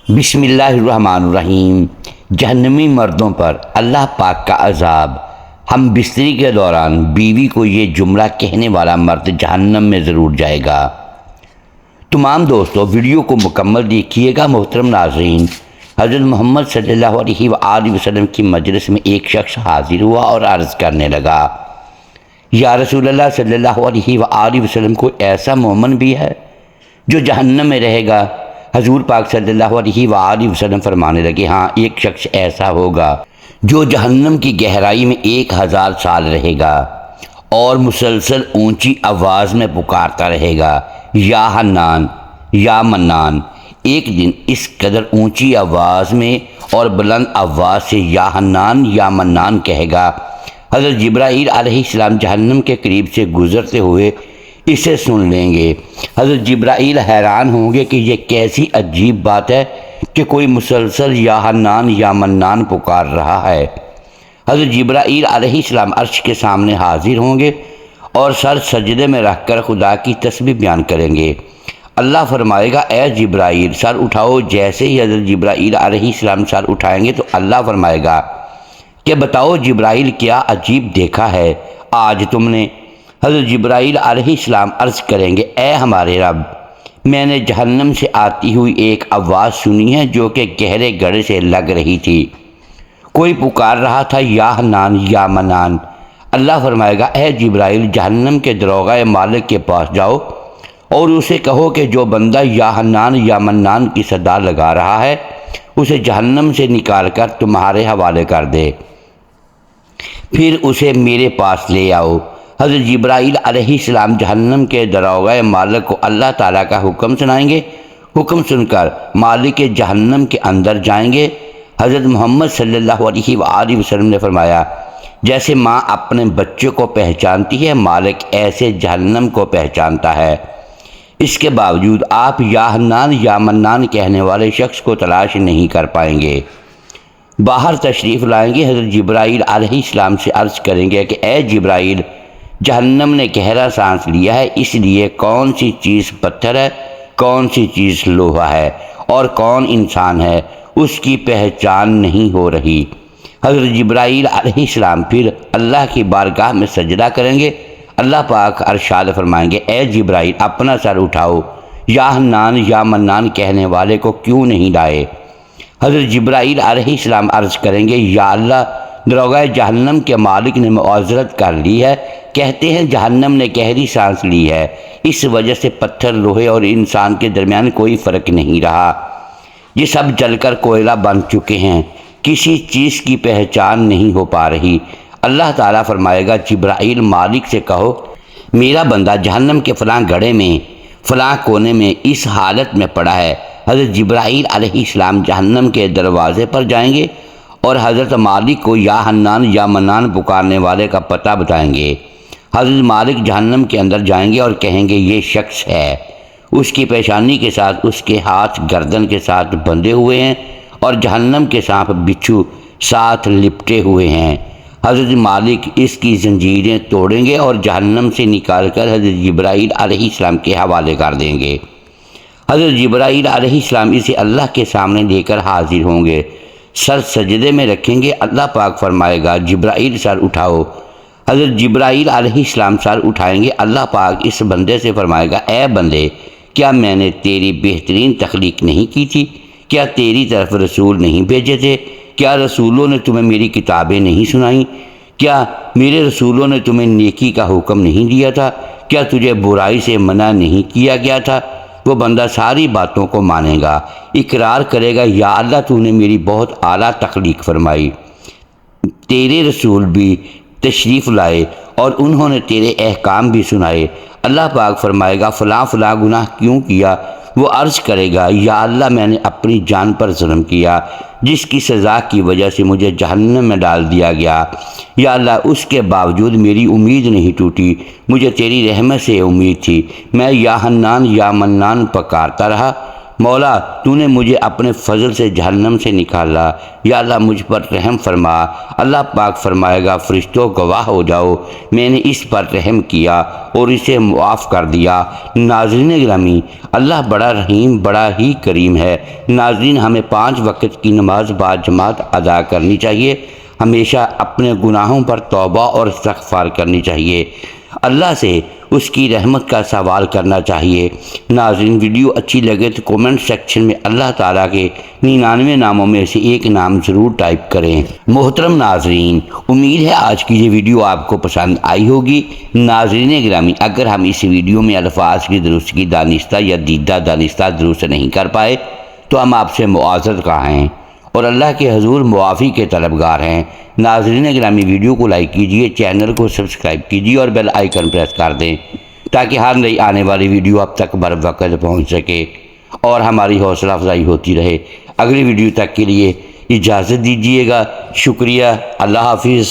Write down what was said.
بسم اللہ الرحمن الرحیم۔ جہنمی مردوں پر اللہ پاک کا عذاب۔ ہم بستری کے دوران بیوی کو یہ جملہ کہنے والا مرد جہنم میں ضرور جائے گا۔ تمام دوستو ویڈیو کو مکمل دیکھیے گا۔ محترم ناظرین، حضرت محمد صلی اللہ علیہ وآلہ وسلم کی مجلس میں ایک شخص حاضر ہوا اور عرض کرنے لگا، یا رسول اللہ صلی اللہ علیہ وآلہ وسلم، کو ایسا مومن بھی ہے جو جہنم میں رہے گا؟ حضور پاک صلی اللہ علیہ وآلہ وسلم فرمانے لگے، ہاں، ایک شخص ایسا ہوگا جو جہنم کی گہرائی میں 1000 سال رہے گا اور مسلسل اونچی آواز میں پکارتا رہے گا، یا حنان یا منان۔ ایک دن اس قدر اونچی آواز میں اور بلند آواز سے یا حنان یا منان کہے گا، حضرت جبرائیل علیہ السلام جہنم کے قریب سے گزرتے ہوئے اسے سن لیں گے۔ حضرت جبرائیل حیران ہوں گے کہ یہ کیسی عجیب بات ہے کہ کوئی مسلسل یا حنان یا منان پکار رہا ہے۔ حضرت جبرائیل علیہ السلام عرش کے سامنے حاضر ہوں گے اور سر سجدے میں رکھ کر خدا کی تسبیح بیان کریں گے۔ اللہ فرمائے گا، اے جبرائیل سر اٹھاؤ۔ جیسے ہی حضرت جبرائیل علیہ السلام سر اٹھائیں گے تو اللہ فرمائے گا کہ بتاؤ جبرائیل، کیا عجیب دیکھا ہے آج تم نے؟ حضرت جبرائیل علیہ السلام عرض کریں گے، اے ہمارے رب، میں نے جہنم سے آتی ہوئی ایک آواز سنی ہے جو کہ گہرے گڑھے سے لگ رہی تھی۔ کوئی پکار رہا تھا، یا حنان یا منان۔ اللہ فرمائے گا، اے جبرائیل جہنم کے دروغہ مالک کے پاس جاؤ اور اسے کہو کہ جو بندہ یا حنان یا منان کی صدا لگا رہا ہے اسے جہنم سے نکال کر تمہارے حوالے کر دے، پھر اسے میرے پاس لے آؤ۔ حضرت جبرائیل علیہ السلام جہنم کے دروغہ مالک کو اللہ تعالیٰ کا حکم سنائیں گے۔ حکم سن کر مالک جہنم کے اندر جائیں گے۔ حضرت محمد صلی اللہ علیہ وآلہ وسلم نے فرمایا، جیسے ماں اپنے بچے کو پہچانتی ہے، مالک ایسے جہنم کو پہچانتا ہے۔ اس کے باوجود آپ یا حنان یا منان کہنے والے شخص کو تلاش نہیں کر پائیں گے۔ باہر تشریف لائیں گے، حضرت جبرائیل علیہ السلام سے عرض کریں گے کہ اے جبرائیل، جہنم نے گہرا سانس لیا ہے، اس لیے کون سی چیز پتھر ہے، کون سی چیز لوہا ہے اور کون انسان ہے، اس کی پہچان نہیں ہو رہی۔ حضرت جبرائیل علیہ السلام پھر اللہ کی بارگاہ میں سجدہ کریں گے۔ اللہ پاک ارشاد فرمائیں گے، اے جبرائیل اپنا سر اٹھاؤ، یا حنان یا منان کہنے والے کو کیوں نہیں لائے؟ حضرت جبرائیل علیہ السلام عرض کریں گے، یا اللہ، دروغہ جہنم کے مالک نے معذرت کر لی ہے، کہتے ہیں جہنم نے گہری سانس لی ہے، اس وجہ سے پتھر، لوہے اور انسان کے درمیان کوئی فرق نہیں رہا، یہ سب جل کر کوئلہ بن چکے ہیں، کسی چیز کی پہچان نہیں ہو پا رہی۔ اللہ تعالیٰ فرمائے گا، جبرائیل مالک سے کہو میرا بندہ جہنم کے فلاں گڑھے میں فلاں کونے میں اس حالت میں پڑا ہے۔ حضرت جبرائیل علیہ السلام جہنم کے دروازے پر جائیں گے اور حضرت مالک کو یا حنان یا منان پکارنے والے کا پتہ بتائیں گے۔ حضرت مالک جہنم کے اندر جائیں گے اور کہیں گے، یہ شخص ہے، اس کی پیشانی کے ساتھ اس کے ہاتھ گردن کے ساتھ بندھے ہوئے ہیں اور جہنم کے سانپ بچھو ساتھ لپٹے ہوئے ہیں۔ حضرت مالک اس کی زنجیریں توڑیں گے اور جہنم سے نکال کر حضرت جبرائیل علیہ السلام کے حوالے کر دیں گے۔ حضرت جبرائیل علیہ السلام اسے اللہ کے سامنے لے کر حاضر ہوں گے، سر سجدے میں رکھیں گے۔ اللہ پاک فرمائے گا، جبرائیل سر اٹھاؤ۔ حضرت جبرائیل علیہ السلام سر اٹھائیں گے۔ اللہ پاک اس بندے سے فرمائے گا، اے بندے، کیا میں نے تیری بہترین تخلیق نہیں کی تھی؟ کیا تیری طرف رسول نہیں بھیجے تھے؟ کیا رسولوں نے تمہیں میری کتابیں نہیں سنائیں؟ کیا میرے رسولوں نے تمہیں نیکی کا حکم نہیں دیا تھا؟ کیا تجھے برائی سے منع نہیں کیا گیا تھا؟ وہ بندہ ساری باتوں کو مانے گا، اقرار کرے گا، یا اللہ تو نے میری بہت اعلیٰ تخلیق فرمائی، تیرے رسول بھی تشریف لائے اور انہوں نے تیرے احکام بھی سنائے۔ اللہ پاک فرمائے گا، فلاں فلاں گناہ کیوں کیا؟ وہ عرض کرے گا، یا اللہ، میں نے اپنی جان پر ظلم کیا، جس کی سزا کی وجہ سے مجھے جہنم میں ڈال دیا گیا۔ یا اللہ، اس کے باوجود میری امید نہیں ٹوٹی، مجھے تیری رحمت سے امید تھی، میں یا حنان یا منان پکارتا رہا، مولا تو نے مجھے اپنے فضل سے جہنم سے نکالا، یا اللہ مجھ پر رحم فرما۔ اللہ پاک فرمائے گا فرشتوں گواہ ہو جاؤ، میں نے اس پر رحم کیا اور اسے معاف کر دیا۔ ناظرین گرامی، اللہ بڑا رحیم بڑا ہی کریم ہے۔ ناظرین، ہمیں 5 وقت کی نماز باجماعت ادا کرنی چاہیے، ہمیشہ اپنے گناہوں پر توبہ اور استغفار کرنی چاہیے، اللہ سے اس کی رحمت کا سوال کرنا چاہیے۔ ناظرین، ویڈیو اچھی لگے تو کومنٹ سیکشن میں اللہ تعالیٰ کے 99 ناموں میں سے ایک نام ضرور ٹائپ کریں۔ محترم ناظرین، امید ہے آج کی یہ ویڈیو آپ کو پسند آئی ہوگی۔ ناظرین گرامی، اگر ہم اس ویڈیو میں الفاظ کی درستگی دانستہ یا دیدہ دانستہ درست نہیں کر پائے تو ہم آپ سے معذرت خواہ ہیں اور اللہ کے حضور معافی کے طلبگار ہیں۔ ناظرین گرامی، ویڈیو کو لائک کیجئے، چینل کو سبسکرائب کیجئے اور بیل آئیکن پریس کر دیں تاکہ ہر نئی آنے والی ویڈیو اب تک بر وقت پہنچ سکے اور ہماری حوصلہ افزائی ہوتی رہے۔ اگلی ویڈیو تک کے لیے اجازت دیجیے گا۔ شکریہ، اللہ حافظ۔